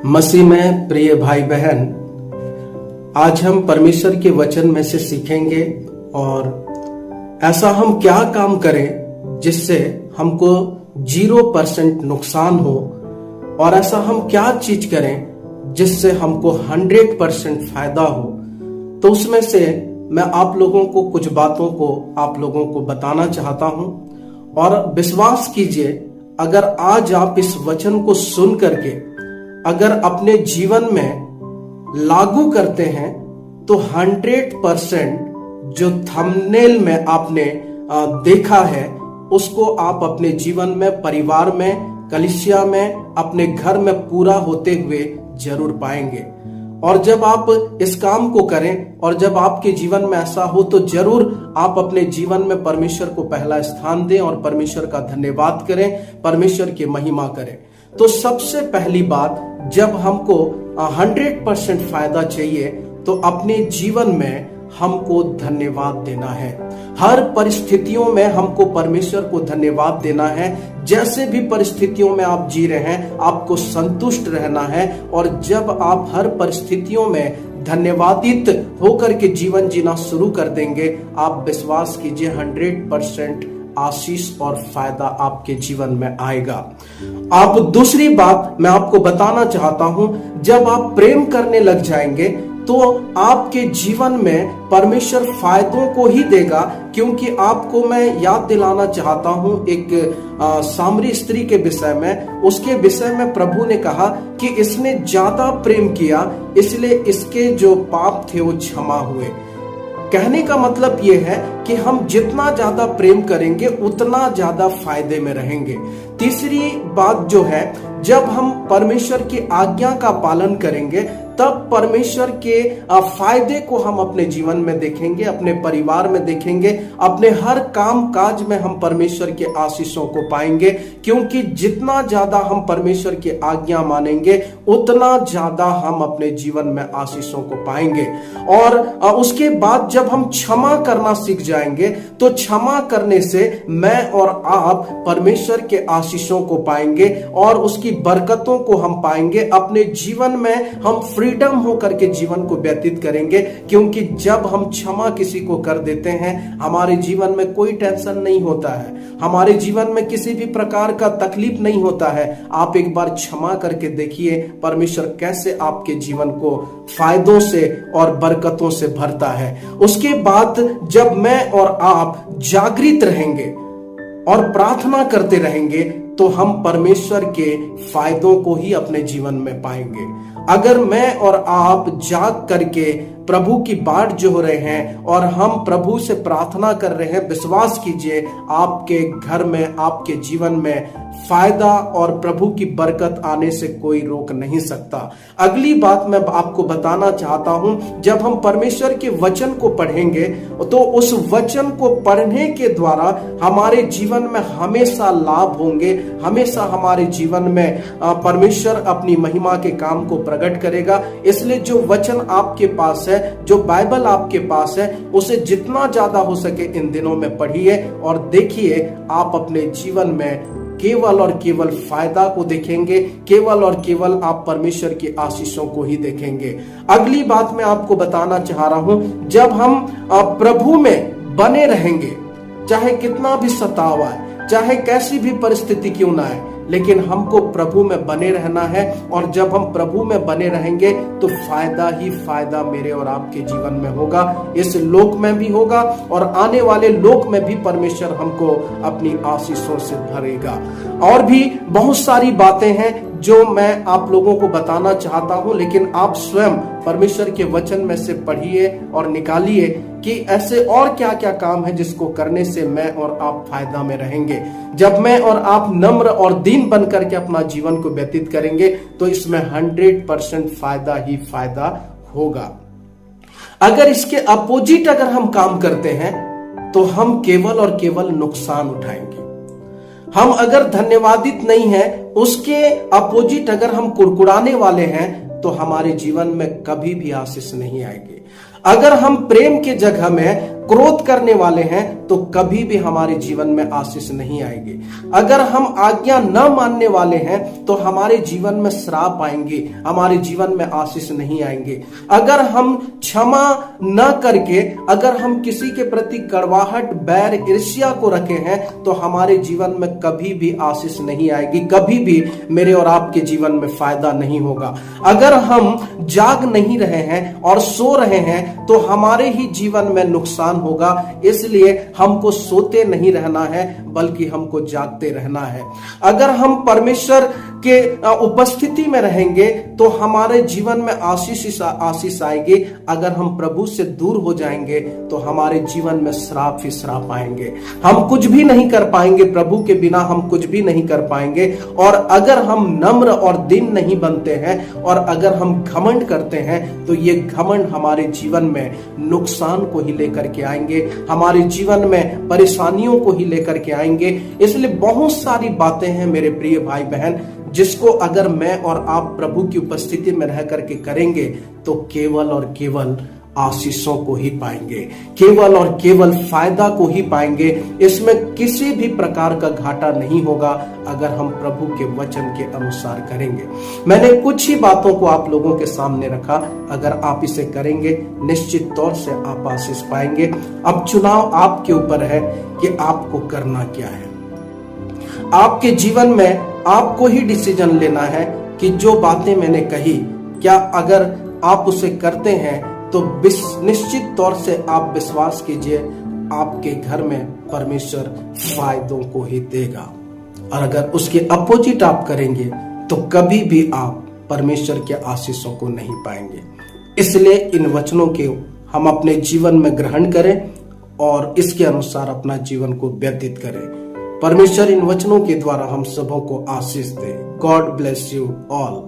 मसीह में प्रिय भाई बहन, आज हम परमेश्वर के वचन में से सीखेंगे और ऐसा हम क्या काम करें जिससे हमको 0% नुकसान हो, और ऐसा हम क्या चीज करें जिससे हमको 100% फायदा हो। तो उसमें से मैं आप लोगों को कुछ बातों को आप लोगों को बताना चाहता हूं, और विश्वास कीजिए, अगर आज आप इस वचन को सुन करके अगर अपने जीवन में लागू करते हैं तो 100% जो थंबनेल में आपने देखा है उसको आप अपने जीवन में, परिवार में, कलीसिया में, अपने घर में पूरा होते हुए जरूर पाएंगे। और जब आप इस काम को करें और जब आपके जीवन में ऐसा हो तो जरूर आप अपने जीवन में परमेश्वर को पहला स्थान दें और परमेश्वर का धन्यवाद करें, परमेश्वर की महिमा करें। तो सबसे पहली बात, जब हमको 100% फायदा चाहिए तो अपने जीवन में हमको धन्यवाद देना है। हर परिस्थितियों में हमको परमेश्वर को धन्यवाद देना है। जैसे भी परिस्थितियों में आप जी रहे हैं, आपको संतुष्ट रहना है। और जब आप हर परिस्थितियों में धन्यवादित होकर के जीवन जीना शुरू कर देंगे, आप विश्वास कीजिए 100% आशीष और फायदा आपके जीवन में आएगा। आप दूसरी बात मैं आपको बताना चाहता हूं, जब आप प्रेम करने लग जाएंगे तो आपके जीवन में परमेश्वर फायदों को ही देगा। क्योंकि आपको मैं याद दिलाना चाहता हूं एक सामरी स्त्री के विषय में। उसके विषय में प्रभु ने कहा कि इसने ज्यादा प्रेम किया, इसलिए इसके जो पाप थे वो क्षमा हुए। कहने का मतलब यह है कि हम जितना ज्यादा प्रेम करेंगे उतना ज्यादा फायदे में रहेंगे। तीसरी बात जो है, जब हम परमेश्वर की आज्ञा का पालन करेंगे तब परमेश्वर के फायदे को हम अपने जीवन में देखेंगे, अपने परिवार में देखेंगे, अपने हर काम काज में हम परमेश्वर के आशीषों को पाएंगे। क्योंकि जितना ज्यादा हम परमेश्वर की आज्ञा मानेंगे उतना ज्यादा हम अपने जीवन में आशीषों को पाएंगे। और उसके बाद जब हम क्षमा करना सीख जाएंगे तो क्षमा करने से मैं और आप परमेश्वर के आशीषों को पाएंगे और उसकी बरकतों को हम पाएंगे। अपने जीवन में हम फ्रीडम होकर के जीवन को व्यतीत करेंगे। क्योंकि जब हम क्षमा किसी को कर देते हैं, हमारे जीवन में कोई टेंशन नहीं होता है, हमारे जीवन में किसी भी प्रकार का तकलीफ नहीं होता है। आप एक बार क्षमा करके देखिए परमेश्वर कैसे आपके जीवन को फायदों से और बरकतों से भरता है। उसके बाद जब मैं और आप जागृत रहेंगे और प्रार्थना करते रहेंगे तो हम परमेश्वर के फायदों को ही अपने जीवन में पाएंगे। अगर मैं और आप जाग करके प्रभु की बाट जो रहे हैं और हम प्रभु से प्रार्थना कर रहे हैं, विश्वास कीजिए आपके घर में, आपके जीवन में फायदा और प्रभु की बरकत आने से कोई रोक नहीं सकता। अगली बात मैं आपको बताना चाहता हूं, जब हम परमेश्वर के वचन को पढ़ेंगे तो उस वचन को पढ़ने के द्वारा हमारे जीवन में हमेशा लाभ होंगे। हमेशा हमारे जीवन में परमेश्वर अपनी महिमा के काम को प्रकट करेगा। इसलिए जो वचन आपके पास है, जो बाइबल आपके पास है, उसे जितना ज्यादा हो सके इन दिनों में पढ़िए और देखिए आप अपने जीवन में केवल और केवल फायदा को देखेंगे, केवल और केवल आप परमेश्वर की आशीषों को ही देखेंगे। अगली बात मैं आपको बताना चाह रहा हूं, जब हम प्रभु में बने रहेंगे, चाहे कितना भी सताव आए, चाहे कैसी भी परिस्थिति क्यों ना आए, लेकिन हमको प्रभु में बने रहना है। और जब हम प्रभु में बने रहेंगे तो फायदा ही फायदा मेरे और आपके जीवन में होगा। इस लोक में भी होगा और आने वाले लोक में भी परमेश्वर हमको अपनी आशीषों से भरेगा। और भी बहुत सारी बातें हैं जो मैं आप लोगों को बताना चाहता हूं, लेकिन आप स्वयं परमेश्वर के वचन में से पढ़िए और निकालिए कि ऐसे और क्या क्या काम है जिसको करने से मैं और आप फायदा में रहेंगे। जब मैं और आप नम्र और दीन बन करके अपना जीवन को व्यतीत करेंगे तो इसमें 100% फायदा ही फायदा होगा। अगर इसके अपोजिट अगर हम काम करते हैं तो हम केवल और केवल नुकसान उठाएंगे। हम अगर धन्यवादित नहीं हैं, उसके अपोजिट अगर हम कुड़कुड़ाने वाले हैं तो हमारे जीवन में कभी भी आशीष नहीं आएगी। अगर हम प्रेम के जगह में क्रोध करने वाले हैं तो कभी भी हमारे जीवन में आशीष नहीं आएगी। अगर हम आज्ञा न मानने वाले हैं तो हमारे जीवन में श्राप आएंगे, हमारे जीवन में आशीष नहीं आएंगे। अगर हम क्षमा न करके अगर हम किसी के प्रति कड़वाहट, बैर, ईर्ष्या को रखे हैं तो हमारे जीवन में कभी भी आशीष नहीं आएगी, कभी भी मेरे और आपके जीवन में फायदा नहीं होगा। अगर हम जाग नहीं रहे हैं और सो रहे हैं तो हमारे ही जीवन में नुकसान होगा। इसलिए हमको सोते नहीं रहना है बल्कि हमको जागते रहना है। अगर हम परमेश्वर के उपस्थिति में रहेंगे तो हमारे जीवन में आशीष आएगी। अगर हम प्रभु से दूर हो जाएंगे तो हमारे जीवन में श्राप ही श्राप आएंगे। हम कुछ भी नहीं कर पाएंगे, प्रभु के बिना हम कुछ भी नहीं कर पाएंगे। और अगर हम नम्र और दीन नहीं बनते हैं और अगर हम घमंड करते हैं तो ये घमंड हमारे जीवन में नुकसान को ही लेकर के आएंगे, हमारे जीवन में परेशानियों को ही लेकर के आएंगे। इसलिए बहुत सारी बातें हैं मेरे प्रिय भाई बहन, जिसको अगर मैं और आप प्रभु की उपस्थिति में रह करके करेंगे तो केवल और केवल आशीषों को ही पाएंगे, केवल और केवल फायदा को ही पाएंगे। इसमें किसी भी प्रकार का घाटा नहीं होगा अगर हम प्रभु के वचन के अनुसार करेंगे। मैंने कुछ ही बातों को आप लोगों के सामने रखा, अगर आप इसे करेंगे निश्चित तौर से आप आशीष पाएंगे। अब चुनाव आपके ऊपर है कि आपको करना क्या है। आपके जीवन में आपको ही डिसीजन लेना है कि जो बातें मैंने कही, क्या अगर आप उसे करते हैं तो निश्चित तौर से आप विश्वास कीजिए आपके घर में परमेश्वर फायदों को ही देगा। और अगर उसके अपोजिट आप करेंगे तो कभी भी आप परमेश्वर के आशीषों को नहीं पाएंगे। इसलिए इन वचनों के हम अपने जीवन में ग्रहण करें और इसके अनुसार अपना जीवन को व्यतीत करें। परमेश्वर इन वचनों के द्वारा हम सबों को आशीष दे। God bless you all.